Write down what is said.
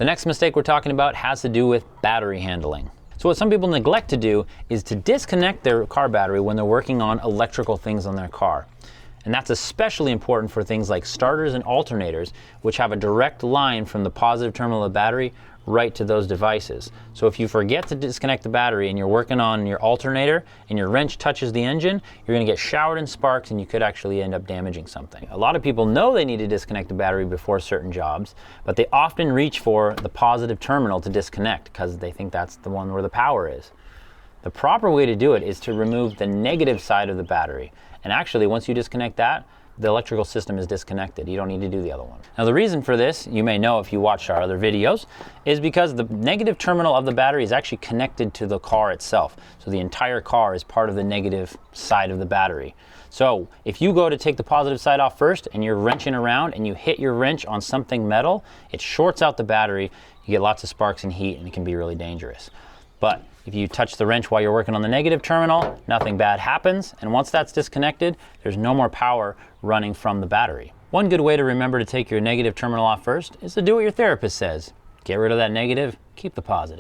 The next mistake we're talking about has to do with battery handling. So what some people neglect to do is to disconnect their car battery when they're working on electrical things on their car. And that's especially important for things like starters and alternators, which have a direct line from the positive terminal of the battery right to those devices. So if you forget to disconnect the battery and you're working on your alternator and your wrench touches the engine, you're going to get showered in sparks and you could actually end up damaging something. A lot of people know they need to disconnect the battery before certain jobs, but they often reach for the positive terminal to disconnect because they think that's the one where the power is. The proper way to do it is to remove the negative side of the battery. And actually, once you disconnect that, the electrical system is disconnected. You don't need to do the other one. Now, the reason for this, you may know if you watched our other videos, is because the negative terminal of the battery is actually connected to the car itself. So the entire car is part of the negative side of the battery. So if you go to take the positive side off first and you're wrenching around and you hit your wrench on something metal, it shorts out the battery, you get lots of sparks and heat, and it can be really dangerous. But if you touch the wrench while you're working on the negative terminal, nothing bad happens. And once that's disconnected, there's no more power running from the battery. One good way to remember to take your negative terminal off first is to do what your therapist says. Get rid of that negative, keep the positive.